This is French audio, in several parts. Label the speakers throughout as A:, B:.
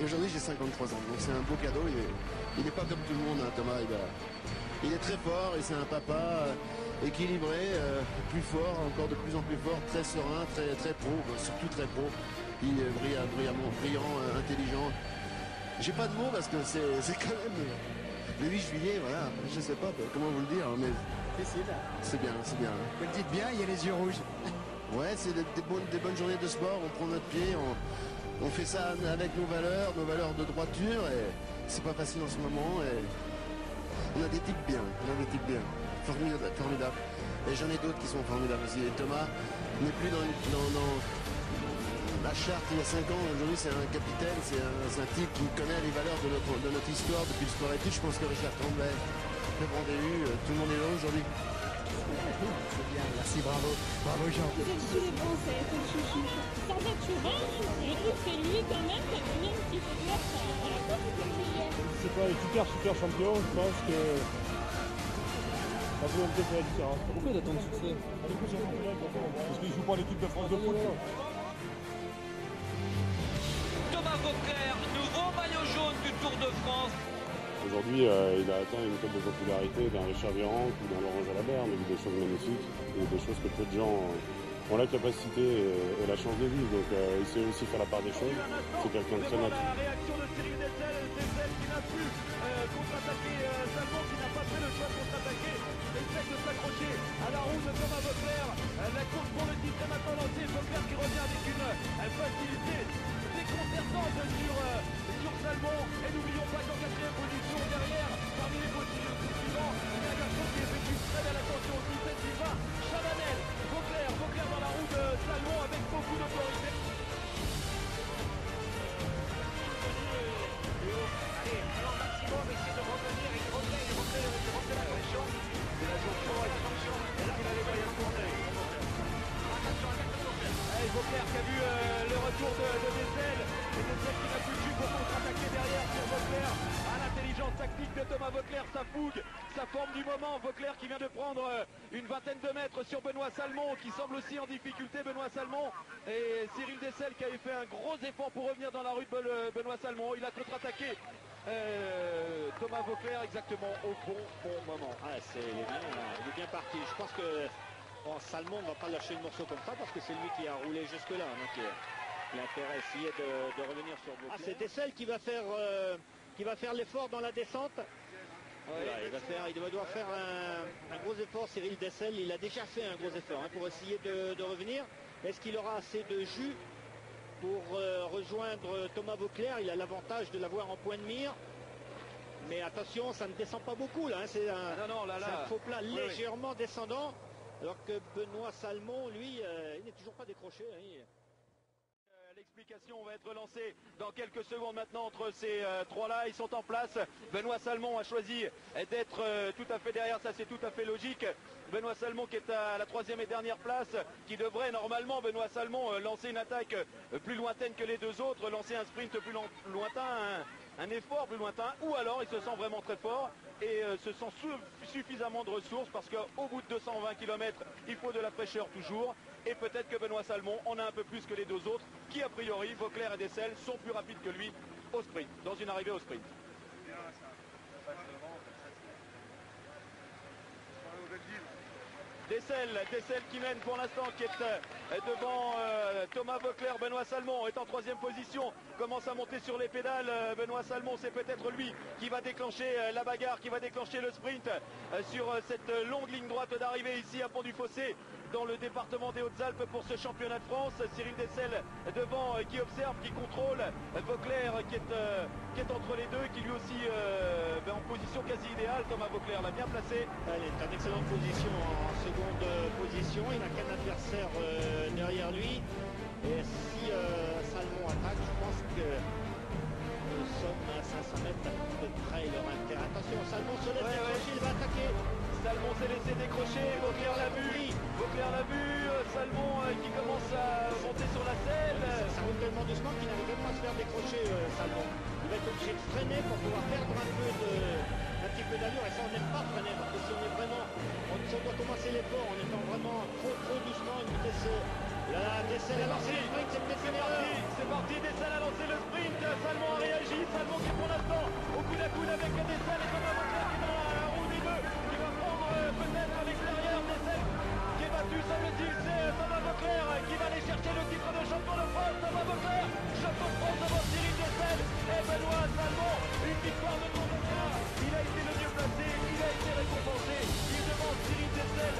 A: Et aujourd'hui, j'ai 53 ans, donc c'est un beau cadeau. Il n'est pas comme tout le monde, hein, Thomas. Il est très fort et c'est un papa équilibré, plus fort, encore de plus en plus fort, très serein, très pro, surtout très pro. Il est brillant, intelligent. J'ai pas de mots parce que c'est quand même le 8 juillet, voilà. Je sais pas comment vous le dire, mais c'est bien.
B: Vous le dites bien, il y a les yeux rouges.
A: Ouais, c'est des bonnes journées de sport, on prend notre pied, on fait ça avec nos valeurs de droiture, et c'est pas facile en ce moment, et on a des types bien, formidables. Et j'en ai d'autres qui sont formidables aussi. Et Thomas n'est plus dans la charte il y a 5 ans, aujourd'hui c'est un capitaine, c'est un type qui connaît les valeurs de notre histoire depuis le sport études. Je pense que Richard Tremblay, le rendez-vous, tout le monde est là aujourd'hui.
B: C'est bien, merci, bravo Jean.
C: Vous êtes tous les Français, c'est le chouchou. Sans naturel, je trouve que c'est lui quand même qui a donné un petit peu de place à la course depuis hier.
D: C'est pas un super champion, je pense que la volonté fait la différence.
E: Pourquoi il a tant de succès?
D: Parce qu'il joue pas l'équipe de France de foot.
F: Thomas Voeckler, nouveau maillot jaune du Tour de France.
D: Aujourd'hui, il a atteint une cote de popularité d'un Richard Virenque ou d'un Laurent Jalabert, mais il dit des choses magnifiques, et des choses que peu de gens ont la capacité et la chance de vivre. Donc il sait aussi faire la part des choses. C'est quelqu'un de très naturel.
F: La réaction de Cyril Dessel qui n'a pu contre-attaquer Salmon, qui n'a pas fait le choix de contre-attaquer. Essaye de s'accrocher à la roue de Thomas Voeckler. La course pour le titre est maintenant lancée. Voeckler qui revient avec une facilité déconcertante sur Salmon. Et n'oublions pas qu'en 4e position derrière, parmi les suivants, il y a un garçon qui effectue très belle attention aussi, c'est Sylvain Chavanel. Voeckler dans la roue de Salmon avec beaucoup d'autorité. Allez, alors maximum, essaie de revenir, il revenait la pression. Et la jonction, attention, et là il a les moyens de tourner. Attention, Allez, Voeckler qui a vu le retour de Dessel. Et Dessel qui n'a plus de jus pour contre-attaquer derrière sur Voeckler. À l'intelligence tactique de Thomas Voeckler, sa fougue, sa forme du moment. Voeckler qui vient de prendre une vingtaine de mètres sur Benoît Salmon, qui semble aussi en difficulté, Benoît Salmon. Et Cyril Dessel qui avait fait un gros effort pour revenir dans la rue de Benoît Salmon. Il a contre-attaqué Thomas Voeckler exactement au bon moment.
G: Ah, il est bien parti. Je pense que Salmon ne va pas lâcher le morceau comme ça parce que c'est lui qui a roulé jusque-là. Donc il a intérêt à essayer de revenir sur Voeckler. Ah, c'est Dessel qui va faire l'effort dans la descente. Voilà, il va devoir faire un gros effort, Cyril Dessel. Il a déjà fait un gros effort pour essayer de revenir. Est-ce qu'il aura assez de jus pour rejoindre Thomas Voeckler? Il a l'avantage de l'avoir en point de mire. Mais attention, ça ne descend pas beaucoup là. C'est un faux plat légèrement descendant. Alors que Benoît Salmon, lui, il n'est toujours pas décroché.
F: L'explication va être lancée dans quelques secondes maintenant entre ces trois-là. Ils sont en place. Benoît Salmon a choisi d'être tout à fait derrière. Ça, c'est tout à fait logique. Benoît Salmon qui est à la 3e et dernière place, qui devrait normalement, Benoît Salmon, lancer une attaque plus lointaine que les deux autres, lancer un sprint plus lointain, un effort plus lointain, ou alors il se sent vraiment très fort et se sent suffisamment de ressources parce qu'au bout de 220 km, il faut de la fraîcheur toujours. Et peut-être que Benoît Salmon en a un peu plus que les deux autres, qui a priori, Voeckler et Dessel, sont plus rapides que lui au sprint, dans une arrivée au sprint. Dessel qui mène pour l'instant, qui est devant Thomas Voeckler. Benoît Salmon est en 3e position, commence à monter sur les pédales. Benoît Salmon, c'est peut-être lui qui va déclencher la bagarre, qui va déclencher le sprint sur cette longue ligne droite d'arrivée ici à Pont-du-Fossé, dans le département des Hautes-Alpes pour ce championnat de France. Cyril Dessel devant, qui observe, qui contrôle. Voeckler qui est entre les deux, qui lui aussi en position quasi idéale. Thomas Voeckler l'a bien placé.
G: Il est en excellente position, en seconde position. Il n'a qu'un adversaire derrière lui. Et si Salmon attaque, je pense que nous sommes à 500 mètres à peu près leur intérêt. Attention, Salmon se laisse décrocher, il va attaquer.
F: Salmon s'est laissé décrocher, Voeckler l'a vu. Salmon qui commence à monter sur la selle.
G: Ça roule tellement doucement qu'il n'arrive pas à se faire décrocher, Salmon. Il va être obligé de freiner pour pouvoir perdre un petit peu d'allure. Et ça, on n'aime pas freiner parce que si on est vraiment, si on doit commencer l'effort en étant vraiment trop doucement, une vitesse
F: Là, Dessel a lancé le sprint, c'est parti, Dessel a lancé le sprint, Salmon a réagi, Salmon qui pour l'instant au coude à coude avec Dessel et Thomas Voeckler qui va à la roue des deux, qui va prendre peut-être à l'extérieur, Dessel qui est battu, semble-t-il, c'est Thomas Voeckler qui va aller chercher le titre de champion de France, Thomas Voeckler, champion de France devant Cyril Dessel et Benoît Salmon, une victoire de Montpellier, il a été le mieux placé, il a été récompensé, il demande Cyril Dessel,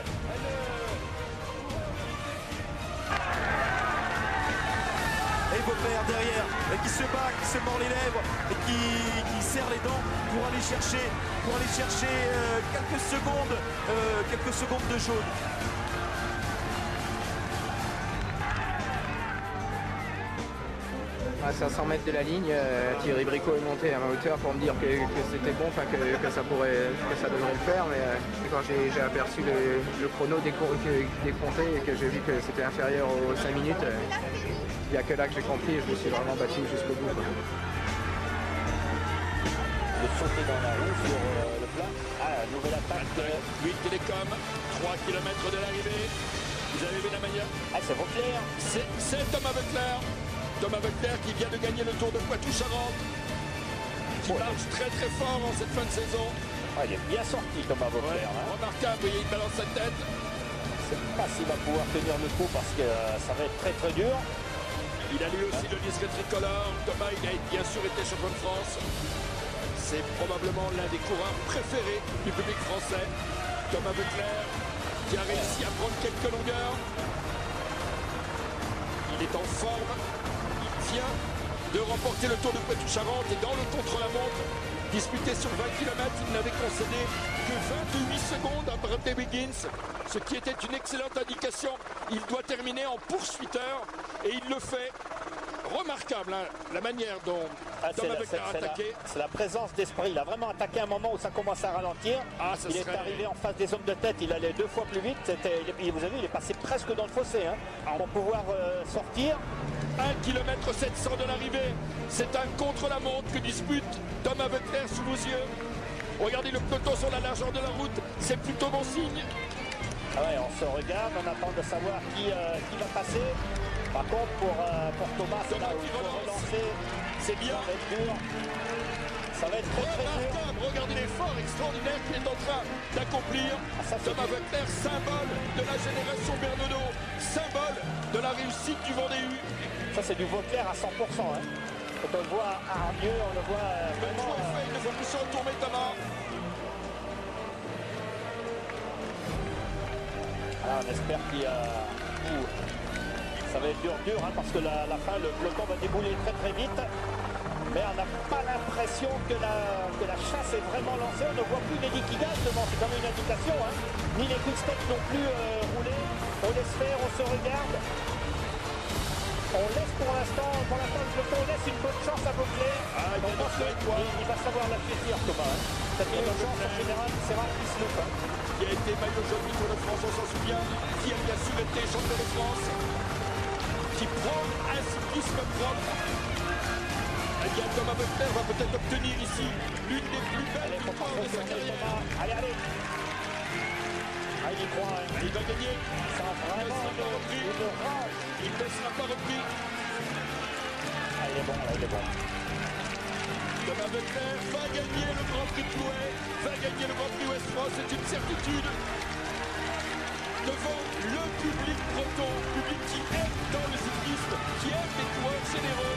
E: Et Voeckler derrière, qui se bat, qui se mord les lèvres, et qui serre les dents pour aller chercher quelques secondes de jaune.
H: À 500 mètres de la ligne, Thierry Bricot est monté à ma hauteur pour me dire que c'était bon, que ça devrait le faire, mais quand j'ai aperçu le chrono décompté et que j'ai vu que c'était inférieur aux 5 minutes, il n'y a que là que j'ai compris et je me suis vraiment battu jusqu'au bout.
G: De sauter dans la roue sur le plat. Nouvelle attaque de
I: Bouygues Télécom, 3 km de l'arrivée. Vous avez vu la manière?
G: c'est Voeckler.
I: C'est Thomas Voeckler. Thomas Voeckler qui vient de gagner le Tour de Poitou-Charentes, qui marche très très fort en cette fin de saison.
G: Il est bien sorti Thomas Voeckler.
I: Remarquable, il balance sa tête.
G: Je ne sais pas s'il va pouvoir tenir le coup parce que ça va être très très dur.
I: Il a lui aussi le disque tricolore. Thomas, il a bien sûr été champion de France. C'est probablement l'un des coureurs préférés du public français. Thomas Voeckler qui a réussi à prendre quelques longueurs. Il est en forme. Il vient de remporter le Tour de Poitou-Charentes et dans le contre-la-montre, disputé sur 20 km, il n'avait concédé que 28 secondes à Bradley Wiggins, ce qui était une excellente indication. Il doit terminer en poursuiteur et il le fait. Remarquable, hein, la manière dont Thomas Voeckler a attaqué.
G: C'est la présence d'esprit. Il a vraiment attaqué à un moment où ça commence à ralentir. Il est arrivé en face des hommes de tête. Il allait 2 fois plus vite. Vous avez vu, il est passé presque dans le fossé pour pouvoir sortir.
I: 1 km 700 de l'arrivée. C'est un contre-la-montre que dispute Thomas Voeckler sous vos yeux. Regardez le peloton sur la largeur de la route. C'est plutôt bon signe.
G: On se regarde. On attend de savoir qui va passer. Par contre, pour Thomas,
I: qui relance, c'est bien.
G: Ça va être dur. Ça va être très dur.
I: Regardez l'effort extraordinaire qu'il est en train d'accomplir. Thomas Voeckler, symbole de la génération Bernodot, symbole de la réussite du Vendée U.
G: Ça, c'est du Voeckler à 100%. Quand on le voit à Ardieu, on le voit vraiment...
I: Il ne faut plus se retourner, Thomas.
G: On espère qu'il y a... Ça va être dur, parce que la fin, le peloton va débouler très très vite. Mais on n'a pas l'impression que la chasse est vraiment lancée. On ne voit plus les liquidages devant, c'est comme une indication. Ni les quick-steps non plus rouler. On laisse faire, on se regarde. On laisse pour l'instant le peloton laisse une bonne chance à Voeckler. On pense qu'il va savoir la saisir, Thomas. Cette bonne chance, en général, c'est rare qu'il se loupe.
I: Qui a été maillot jaune du Tour de France, on s'en souvient. Qui a bien sûr été champion de France. Qui prend un cyclisme propre. Thomas Voeckler va peut-être obtenir ici l'une des plus belles victoires de sa carrière.
G: Allez. Il y croit.
I: Il va gagner.
G: Ça va vraiment une rage.
I: Il ne sera pas repris.
G: Il est bon, il est bon.
I: Thomas Voeckler va gagner le Grand Prix de Plouay, va gagner le Grand Prix West France, c'est une certitude. Devant le public breton, public qui aime dans le cyclisme, qui aime les coureurs généreux,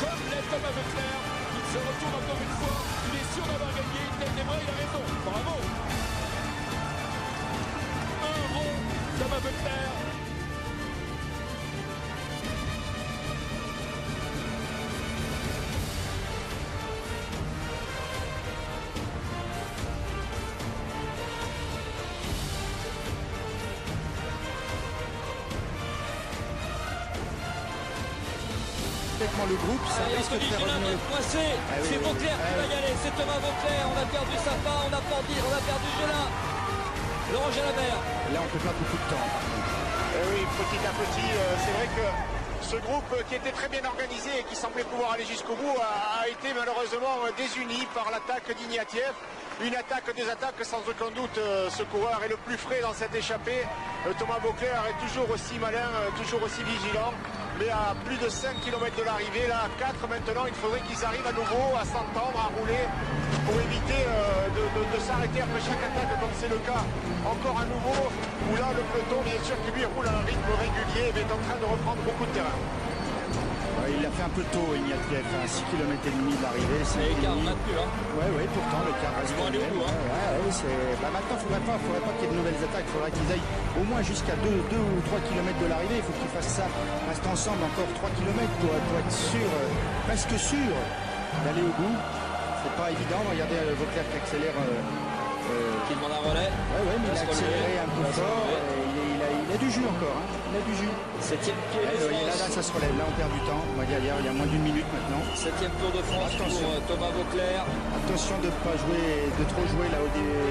I: comme l'est Thomas Voeckler. Il se retourne encore une fois, il est sûr d'avoir gagné, il lève les bras, il a raison, bravo. Un rond, Thomas Voeckler.
B: Le groupe, ça risque de faire revenir.
J: C'est Voeckler qui va y aller, c'est Thomas Voeckler. On a perdu Sapa, on a perdu Gélin. Laurent Jalabert.
B: Là, on peut pas beaucoup de temps.
K: Oui, petit à petit, c'est vrai que ce groupe qui était très bien organisé et qui semblait pouvoir aller jusqu'au bout a été malheureusement désuni par l'attaque d'Ignatieff. une attaque, deux attaques, sans aucun doute, ce coureur est le plus frais dans cette échappée. Thomas Voeckler est toujours aussi malin, toujours aussi vigilant. Mais à plus de 5 km de l'arrivée, là, à 4 maintenant, il faudrait qu'ils arrivent à nouveau à s'entendre, à rouler, pour éviter de s'arrêter après chaque attaque, comme c'est le cas encore à nouveau, où là, le peloton, bien sûr, qui lui roule à un rythme régulier, mais est en train de reprendre beaucoup de terrain.
L: Il l'a fait un peu tôt, Ignatieff, à 6 km et demi de l'arrivée.
J: L'écart maintenu, hein.
L: Oui, pourtant, l'écart reste.
J: Ils vont aller au bout, hein.
L: Maintenant, il ne faudrait pas qu'il y ait de nouvelles attaques. Il faudrait qu'ils aillent au moins jusqu'à 2 ou 3 km de l'arrivée. Il faut qu'ils fassent ça, restent ensemble encore 3 km pour être sûr, presque sûr d'aller au bout. C'est pas évident. Regardez Voeckler qui accélère.
J: Qui demande un relais.
L: Oui, mais il a accéléré un peu fort. Il a du jus encore. Hein. Il a du jus.
J: 7e Tour de France.
L: Là, ça se relève. Là, on perd du temps. On va dire, il y a moins d'une minute maintenant.
J: 7e Tour de France pour Thomas Voeckler.
L: Attention de trop jouer là au début.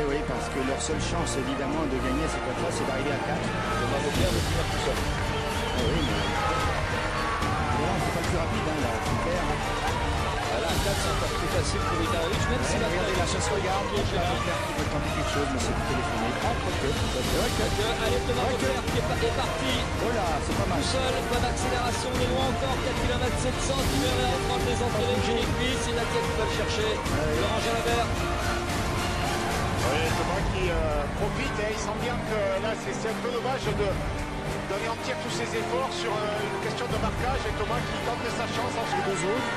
L: Oui, parce que leur seule chance, évidemment, de gagner cette fois, c'est d'arriver à 4.
J: Thomas Voeckler veut finir tout seul.
L: Oui, mais là, c'est pas le plus rapide, hein, là, c'est clair.
J: Là, 4, c'est encore plus facile pour Itarovic, même si la
L: chasse regarde. Voeckler qui veut tenter quelque chose, mais c'est téléphoné.
J: Allez, Thomas Voeckler qui est parti.
L: Voilà, c'est pas mal.
J: Tout seul, bonne accélération, on est loin encore, 4 km 700, qui vient à reprendre les entrées chez les cuisses, c'est Ignatieff qui va le chercher. Laurent Jalabert.
K: Oui, Thomas qui profite, il sent bien que là c'est un peu dommage d'anéantir tous ses efforts sur une question de marquage, et Thomas qui tente sa chance entre les deux autres.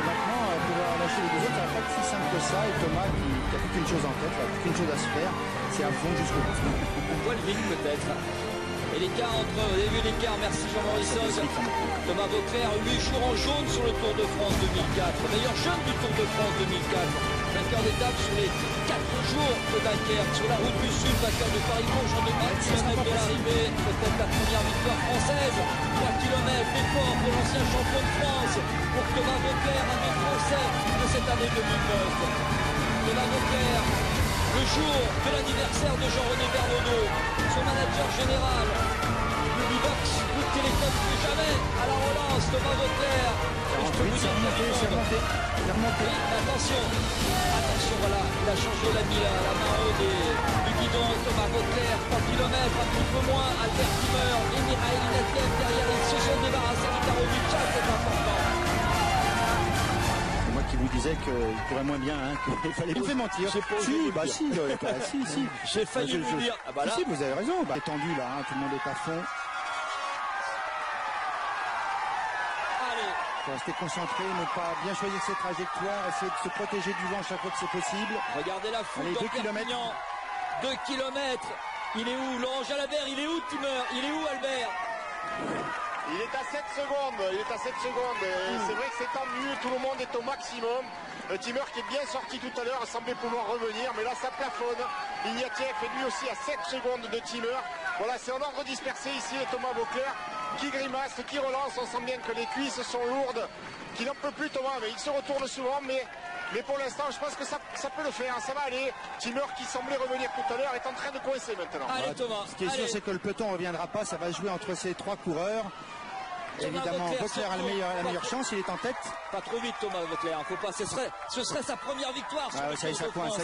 L: Maintenant, pouvoir lâcher les deux autres, ça va pas être si simple que ça. Et Thomas qui a plus qu'une chose en tête, plus qu'une chose à se faire, c'est à fond jusqu'au bout.
J: On voit le vide peut-être. Et l'écart entre eux, vous avez vu l'écart, merci Jean-Maurice. Thomas Voeckler, 8 jours en jaune sur le Tour de France 2004. Meilleur jeune du Tour de France 2004. Vainqueur d'étape sur les 4 jours de Dunkerque. Sur la route du Sud, vainqueur de Paris-Bourges en 2000 de l'arrivée. Peut-être la première victoire française. 3 km d'effort pour l'ancien champion de France. Pour Thomas Voeckler, un des Français de cette année 2009. Thomas Voeckler, le jour de l'anniversaire de Jean-René Bernaudot, son manager général, le box, coup de téléphone plus jamais à la relance, Thomas Voeckler. Je peux vous dire
L: c'est remonté.
J: Attention, voilà, il a changé la main en haut du guidon. Thomas Voeckler, 3 km, un petit peu moins, Albert Timmer, et Mihail Ignatieff derrière, ils se sont débarrassés d'Itarovic, c'est important.
L: Moi qui vous disais qu'il pourrait moins bien, hein, qu'il fallait pas mentir. Si.
J: J'ai failli vous dire. Ah bah là.
L: Si, vous avez raison. C'est tendu là, hein, tout le monde est à fond.
J: Allez.
L: Faut rester concentré, ne pas bien choisir ses trajectoires, essayer de se protéger du vent chaque fois que c'est possible.
J: Regardez la foule.
L: Allez, 2 km.
J: 2 km. Il est où Laurent Jalabert? Il est où Timmer? Il est où Albert?
K: Il est à 7 secondes, c'est vrai que c'est tendu, tout le monde est au maximum. Timmer qui est bien sorti tout à l'heure, semblait pouvoir revenir, mais là ça plafonne. Ignatieff est lui aussi à 7 secondes de Timmer. Voilà, c'est en ordre dispersé ici, et Thomas Voeckler qui grimace, qui relance, on sent bien que les cuisses sont lourdes, qu'il n'en peut plus Thomas, mais il se retourne souvent, mais pour l'instant je pense que ça peut le faire, ça va aller. Timmer qui semblait revenir tout à l'heure est en train de coincer maintenant.
J: Allez Thomas.
L: Ce qui est sûr, c'est que le peloton ne reviendra pas, ça va jouer entre ces 3 coureurs. Évidemment, Voeckler a la meilleure chance, il est en tête.
J: Pas trop vite Thomas Voeckler, faut pas, ce serait sa première victoire.
L: Ça y est, ça coince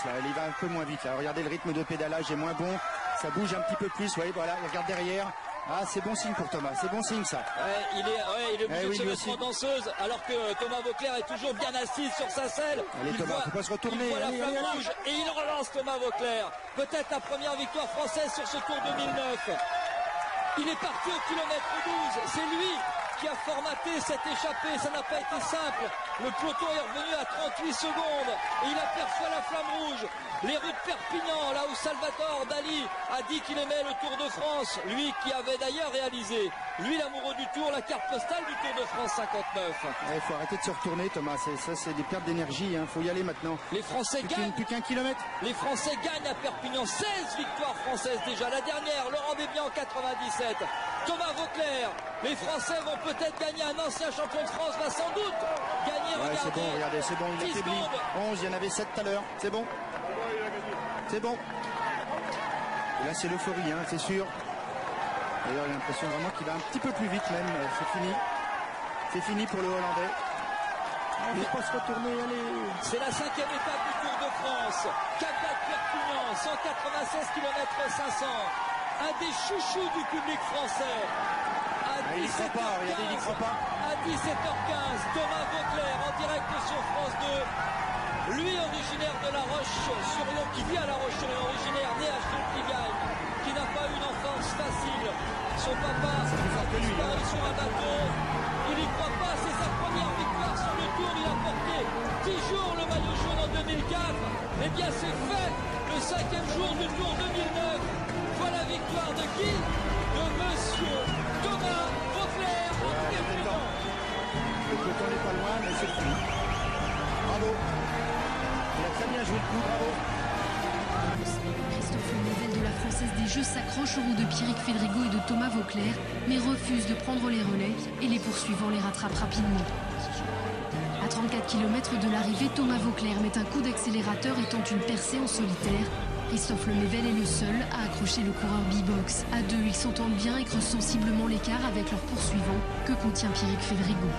L: là, il va un peu moins vite là. Regardez, le rythme de pédalage est moins bon, ça bouge un petit peu plus, voilà, il regarde derrière. Ah, c'est bon signe pour Thomas, c'est bon signe ça.
J: Il est obligé de se mettre en danseuse, alors que Thomas Voeckler est toujours bien assis sur sa selle.
L: Allez Thomas, faut pas se retourner.
J: Il voit la flamme rouge et il relance Thomas Voeckler. Peut-être la première victoire française sur ce Tour 2009. Il est parti au kilomètre 12, c'est lui qui a formaté cette échappée, ça n'a pas été simple. Le peloton est revenu à 38 secondes et il aperçoit la flamme rouge. Les rues de Perpignan, là où Salvatore Dali a dit qu'il aimait le Tour de France, lui qui avait d'ailleurs réalisé, lui l'amoureux du Tour, la carte postale du Tour de France 59.
L: Il faut arrêter de se retourner Thomas, ça c'est des pertes d'énergie, il faut y aller maintenant.
J: Les Français gagnent.
L: Plus qu'un kilomètre.
J: Les Français gagnent à Perpignan, 16 victoires françaises déjà. La dernière, Laurent Bébian en 97. Thomas Voeckler, les Français vont peut-être gagner, un ancien champion de France va sans doute gagner.
L: Ouais, c'est bon, regardez, c'est bon, il a faibli. 11, il y en avait 7 tout à l'heure, c'est bon. C'est bon. Et là c'est l'euphorie, hein, c'est sûr. D'ailleurs il a l'impression vraiment qu'il va un petit peu plus vite même, c'est fini. C'est fini pour le Hollandais. on ne peut pas se retourner, allez.
J: C'est la 5e étape du Tour de France. Cap-Perpignan, 196 km 500. Un des chouchous du public français. À 17h15, Thomas Vauclair en direct sur France 2. Lui, originaire de La Roche-sur-Yon, qui vit à La Roche-sur-Yon, originaire né à Châteaubriand, qui n'a pas eu une enfance facile. Son papa a disparu sur un bateau. Il n'y croit pas, c'est sa première victoire sur le Tour. Il a porté 10 jours le maillot jaune en 2004. Eh bien, c'est fait, le 5e jour du Tour 2009. Voilà la victoire de qui? De monsieur Thomas Vauclair en Perpignan.
L: Le peloton n'est pas loin, mais c'est fini. Bravo. Il a très bien joué le coup, bravo.
M: Christophe Lemaivel de la Française des Jeux s'accroche aux roues de Pierrick Fédrigo et de Thomas Vauclair, mais refuse de prendre les relais et les poursuivants les rattrapent rapidement. À 34 km de l'arrivée, Thomas Vauclair met un coup d'accélérateur et tente une percée en solitaire. Christophe Lemaivel est le seul à accrocher le coureur B-Box. À deux, ils s'entendent bien et creusent sensiblement l'écart avec leur poursuivant que contient Pierrick Fédrigo.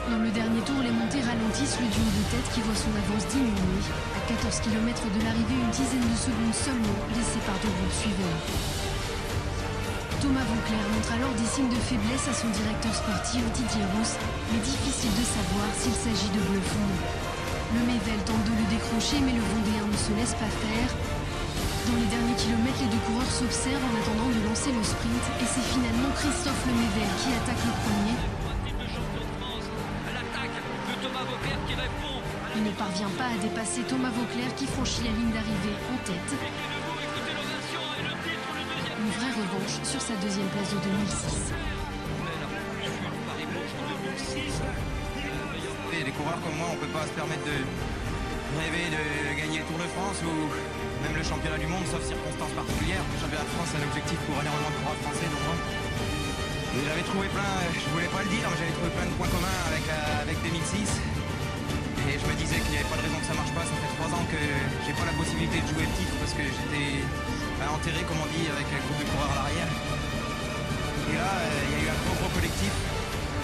M: Dans le dernier tour, les montées ralentissent le duo de tête qui voit son avance diminuer. À 14 km de l'arrivée, une dizaine de secondes seulement, laissées par deux groupes suivants. Thomas Vauclair montre alors des signes de faiblesse à son directeur sportif Didier Rousse, mais difficile de savoir s'il s'agit de bluff ou non. Lemaivel tente de le décrocher, mais le Vendéen ne se laisse pas faire. Dans les derniers kilomètres, les deux coureurs s'observent en attendant de lancer le sprint, et c'est finalement Christophe Lemaivel qui attaque le premier. Il ne parvient pas à dépasser Thomas Vauclair qui franchit la ligne d'arrivée en tête. Une vraie revanche sur sa deuxième place de 2006.
N: Et des coureurs comme moi, on ne peut pas se permettre de rêver de gagner le Tour de France ou même le championnat du monde, sauf circonstances particulières. Le championnat de France, c'est un objectif pour énormément de coureurs français, donc moi. J'avais trouvé plein, je voulais pas le dire, mais j'avais trouvé plein de points communs avec 2006. Et je me disais qu'il n'y avait pas de raison que ça marche pas. Ça fait 3 ans que j'ai pas la possibilité de jouer le titre parce que j'étais enterré, comme on dit, avec un groupe de coureurs à l'arrière. Et là, il y a eu un gros collectif.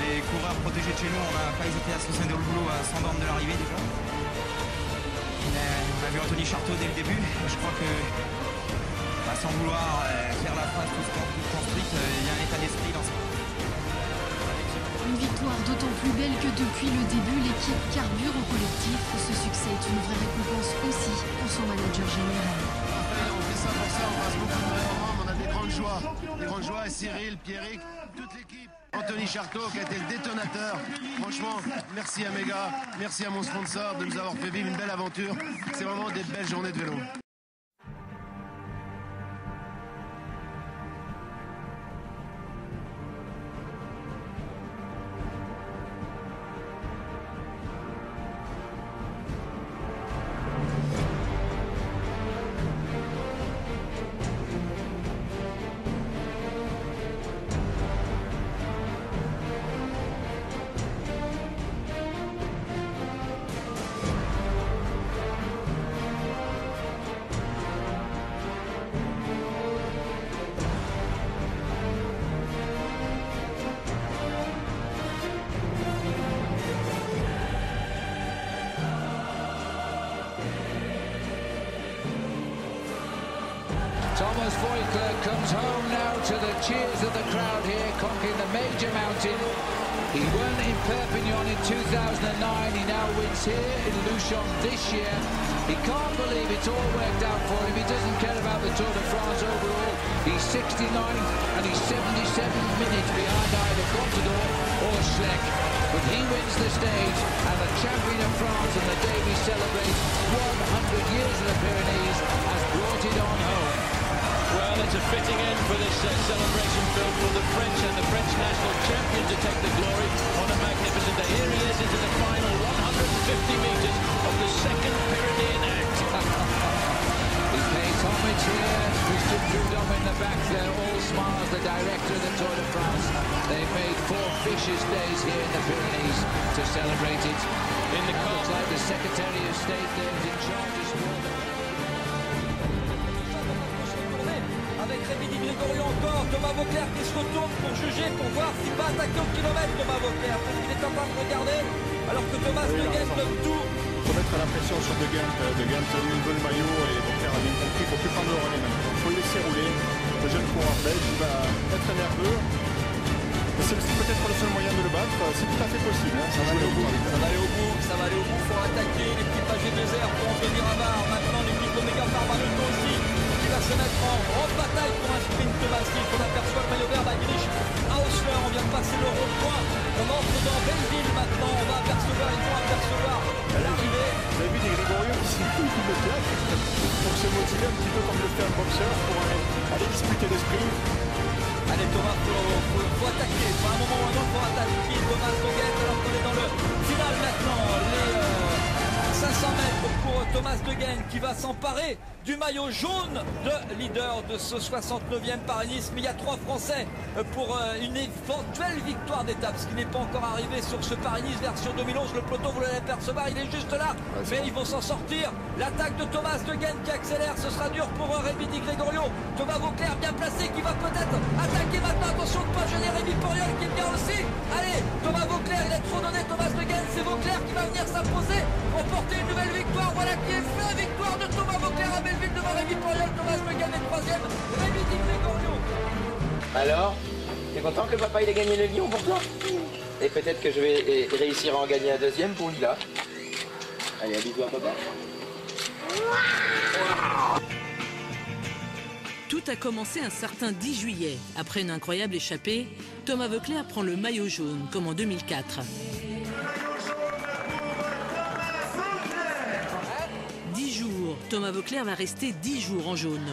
N: Les coureurs protégés de chez nous, on n'a pas hésité à se faire le boulot à 100 bornes de l'arrivée déjà. On a vu Anthony Charteau dès le début. Et je crois que, sans vouloir faire la phrase toute construite, il y a un état d'esprit dans ça.
M: Une victoire d'autant plus belle que depuis le début, l'équipe carbure au collectif. Ce succès est une vraie récompense aussi pour son manager général.
A: On fait ça pour ça, on passe beaucoup de vrais moments, on a des grandes joies. Des grandes joies, et Cyril, Pierrick, toute l'équipe. Anthony Charteau qui a été le détonateur. Franchement, merci à Méga, merci à mon sponsor de nous avoir fait vivre une belle aventure. C'est vraiment des belles journées de vélo.
O: Thomas Vauclair comes home now to the cheers of the crowd here, conquering the major mountain. He won in Perpignan in 2009. He now wins here in Luchon this year. He can't believe it's all worked out for him. He doesn't care about the Tour de France overall. He's 69th and he's 77 minutes behind either Contador or Schleck. But he wins the stage, and the champion of France on the day we celebrate 100 years of the Pyrenees has brought it on home.
P: Well, it's a fitting end for this celebration film for the French and the French national champion to take the glory on a magnificent day. Here he is into the final 150 metres of the second Pyrenean Act.
O: He pays homage here. Christian Prudhomme in the back there, all smiles, the director of the Tour de France. They've made 4 vicious days here in the Pyrenees to celebrate it. In the car, looks like the Secretary of State there is in charge as well.
J: Avec avec Rémi Di Gregorio encore. Thomas Voeckler qui se retourne pour juger, pour voir s'il va attaquer au kilomètre. Thomas Voeckler, parce qu'il est en train de regarder, alors que Thomas De Gendt donne tout.
L: Il faut mettre la pression sur De Gendt. De Gendt, il veut le maillot et Voeckler a bien compris. Il ne faut plus prendre le relais maintenant. Il faut le laisser rouler. Le jeune coureur belge, il va être nerveux. C'est peut-être le seul moyen de le battre. C'est tout à fait possible. Hein. Ça va aller au bout.
J: Ça va aller au bout. Ça va aller au bout. Il faut attaquer l'équipe AG2R pour en venir à barre. Maintenant l'équipe Omega Pharma-Lotto aussi qui va se mettre en grande bataille pour un sprint massif. On aperçoit le maillot vert d'Agrich à Osler. On vient de passer le rond-point. On entre dans Belleville maintenant. On va apercevoir, ils vont apercevoir l'arrivée.
L: Vous avez vu des Gregorio qui s'est mis une claque pour se motiver un petit peu comme le fait un boxeur pour aller disputer le sprint.
J: Allez Thomas, faut attaquer, à un moment ou un autre, faut attaquer Thomas De Gendt alors qu'on est dans le final maintenant, les 500 mètres pour Thomas De Gendt qui va s'emparer du maillot jaune de leader de ce 69e Paris-Nice. Mais il y a 3 Français pour une éventuelle victoire d'étape, ce qui n'est pas encore arrivé sur ce Paris-Nice version 2011. Le peloton, vous l'allez percevoir, il est juste là, mais ils vont s'en sortir. L'attaque de Thomas De Gendt qui accélère, ce sera dur pour Rémi Di Gregorio. Thomas Voeckler bien placé qui va peut-être attaquer maintenant. Attention de ne pas gêner Rémi Poriol qui est bien aussi. Allez, Thomas Voeckler, il est trop donné. Thomas De Gendt, c'est Voeckler qui va venir s'imposer pour porter une nouvelle victoire. Voilà qui est fait, victoire de Thomas Voeckler à Belleville devant Rémi Poriol. Thomas De Gendt est 3e, Rémi Di Gregorio.
H: Alors, t'es content que papa il ait gagné le Lyon pour toi? Et peut-être que je vais réussir à en gagner un 2e pour Lila. Allez, un bisou à papa.
Q: Tout a commencé un certain 10 juillet. Après une incroyable échappée, Thomas Voeckler prend le maillot jaune, comme en 2004. 10 jours. Thomas Voeckler va rester 10 jours en jaune.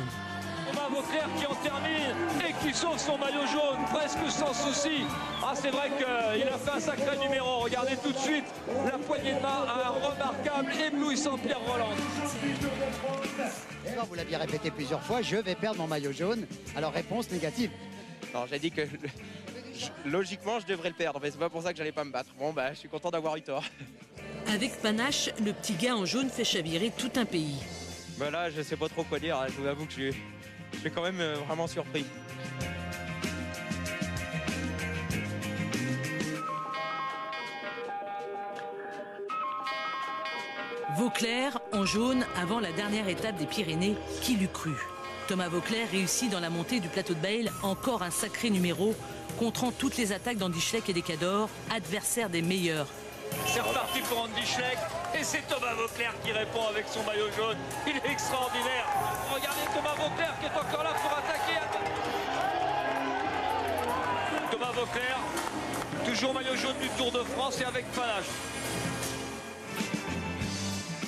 F: Thomas Voeckler qui en termine et qui sauve son maillot jaune presque sans souci. Ah, c'est vrai qu'il a fait un sacré numéro. Regardez tout de suite la poignée de main à un remarquable, éblouissant Pierre Rolland.
B: Vous l'aviez répété plusieurs fois, je vais perdre mon maillot jaune. Alors réponse négative.
H: Non, j'ai dit que logiquement je devrais le perdre, mais c'est pas pour ça que j'allais pas me battre. Bon bah je suis content d'avoir eu tort.
Q: Avec panache, le petit gars en jaune fait chavirer tout un pays.
H: Bah là je sais pas trop quoi dire, je vous avoue que je suis quand même vraiment surpris.
Q: Voeckler en jaune avant la dernière étape des Pyrénées, qui l'eût cru? Thomas Voeckler réussit dans la montée du plateau de Bayle encore un sacré numéro, contrant toutes les attaques d'Andy Schleck et des Cadors, adversaires des meilleurs.
F: C'est reparti pour Andy Schleck et c'est Thomas Voeckler qui répond avec son maillot jaune. Il est extraordinaire. Regardez Thomas Voeckler qui est encore là pour attaquer. Thomas Voeckler, toujours maillot jaune du Tour de France et avec panache.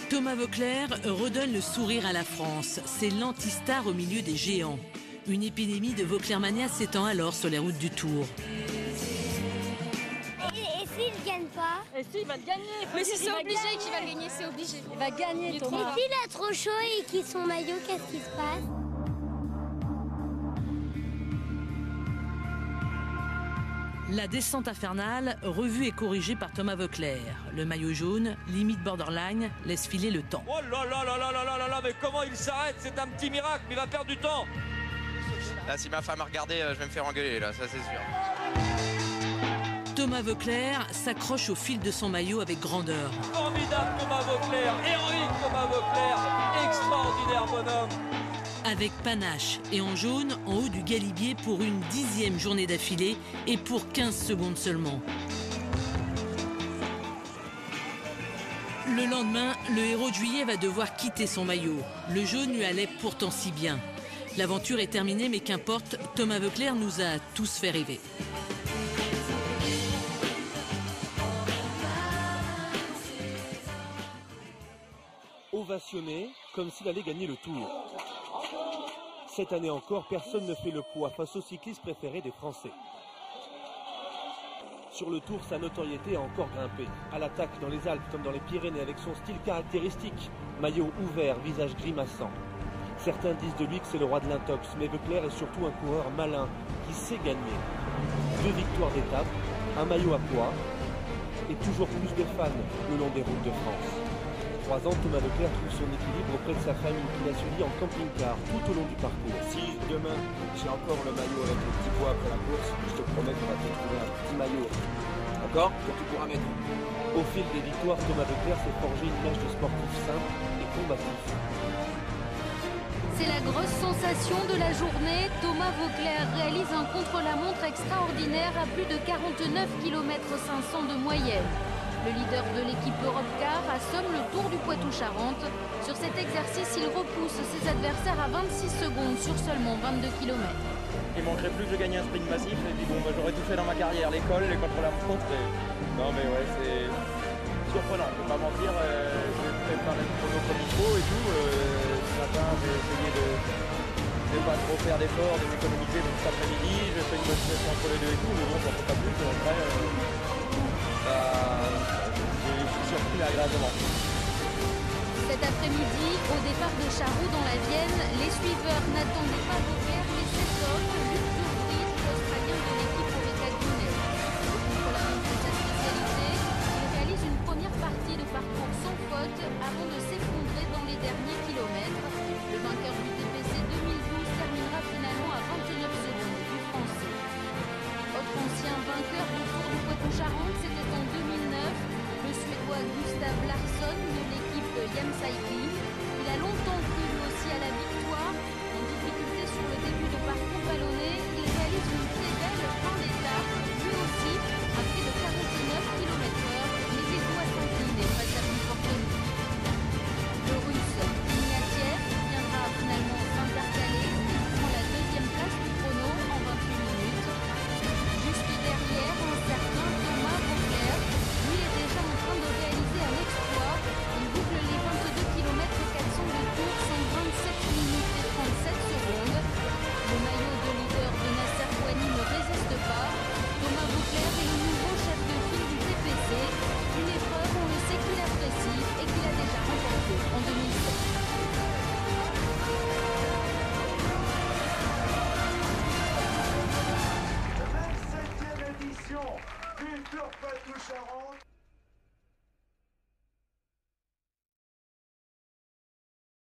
Q: Thomas Voeckler redonne le sourire à la France. C'est l'antistar au milieu des géants. Une épidémie de Voecklermania s'étend alors sur les routes du Tour.
R: Et s'il ne gagne pas?
C: Et si, il va gagner.
R: Mais si c'est obligé qu'il va gagner, c'est obligé.
C: Il va gagner, Thomas.
R: Et s'il a trop chaud et qu'il son maillot, qu'est-ce qui se passe?
Q: La descente infernale, revue et corrigée par Thomas Voeckler. Le maillot jaune, limite borderline, laisse filer le temps.
F: Oh là là là là là là là là, mais comment il s'arrête? C'est un petit miracle, mais il va perdre du temps.
H: Là si ma femme a regardé, je vais me faire engueuler là, ça c'est sûr.
Q: Thomas Voeckler s'accroche au fil de son maillot avec grandeur.
F: Formidable Thomas Voeckler, héroïque Thomas Voeckler, extraordinaire bonhomme.
Q: Avec panache et en jaune, en haut du Galibier pour une 10e journée d'affilée et pour 15 secondes seulement. Le lendemain, le héros de juillet va devoir quitter son maillot. Le jaune lui allait pourtant si bien. L'aventure est terminée, mais qu'importe, Thomas Voeckler nous a tous fait rêver.
S: Ovationné comme s'il allait gagner le Tour. Cette année encore, personne ne fait le poids face au cycliste préféré des Français. Sur le Tour, sa notoriété a encore grimpé. À l'attaque dans les Alpes comme dans les Pyrénées avec son style caractéristique. Maillot ouvert, visage grimaçant. Certains disent de lui que c'est le roi de l'intox, mais Voeckler est surtout un coureur malin qui sait gagner. 2 victoires d'étape, un maillot à poids et toujours plus de fans le long des routes de France. 23 ans, Thomas Voeckler trouve son équilibre auprès de sa famille qu'il a suivi en camping-car tout au long du parcours.
H: Si demain j'ai encore le maillot avec le petit poids après la course, je te promets qu'on va te trouver un petit maillot. D'accord? Que tu pourras mettre.
S: Au fil des victoires, Thomas Voeckler s'est forgé une image de sportif simple et combatif.
T: C'est la grosse sensation de la journée. Thomas Voeckler réalise un contre-la-montre extraordinaire à plus de 49 km 500 de moyenne. Le leader de l'équipe Europcar assomme le Tour du Poitou-Charentes. Sur cet exercice, il repousse ses adversaires à 26 secondes sur seulement 22 km.
H: Il manquerait plus que je gagne un sprint massif et puis bon, j'aurais tout fait dans ma carrière, l'école, les contre-la-montre. Non mais ouais, c'est surprenant, je ne vais pas mentir. J'ai préparé le chrono comme il faut et tout. Ce matin, j'ai essayé de ne pas trop faire d'efforts, de m'économiser pour cet après-midi. J'ai fait une bonne situation entre les deux et tout, mais bon, ça ne fait pas plus. Après, je suis surpris agréablement.
T: Cet après-midi, au départ de Charroux dans la Vienne, les suiveurs n'attendaient pas Voeckler, mais cet homme, Luc de Vries, l'Australien de l'équipe Orica Lyonnaise. Contre-la-montre est sa spécialité. Il réalise une première partie de parcours sans faute avant de s'effondrer dans les derniers kilomètres. Le vainqueur du TPC 2012 terminera finalement à 29 secondes du Français. Autre ancien vainqueur du Tour du Poitou-Charentes, c'était en 2009. Le Suédois Gustav Larsson de l'équipe Yam Cycling. Il a longtemps cru lui aussi à la victoire. En difficulté sur le début de parcours vallonné, il réalise une très belle fin d'étape, lui aussi à près de 49 km/h, mais il doit s'incliner face à plus forte lui. Le Russe Ignatieff viendra finalement s'intercaler. Il prend la deuxième place du chrono en 28 minutes. Juste derrière, un certain Thomas Voeckler. Lui est déjà en train de réaliser un exploit. Il boucle les 22 km 400 de course en 27 minutes et 37 secondes. Le maillot de leader de Nasser Kouani ne résiste pas. Thomas Voeckler est le nouveau chef de file du TPC. Une épreuve, on le sait qu'il apprécie et qu'il a déjà remporté en 2007.
F: La 27e édition du Tour Poitou-Charentes.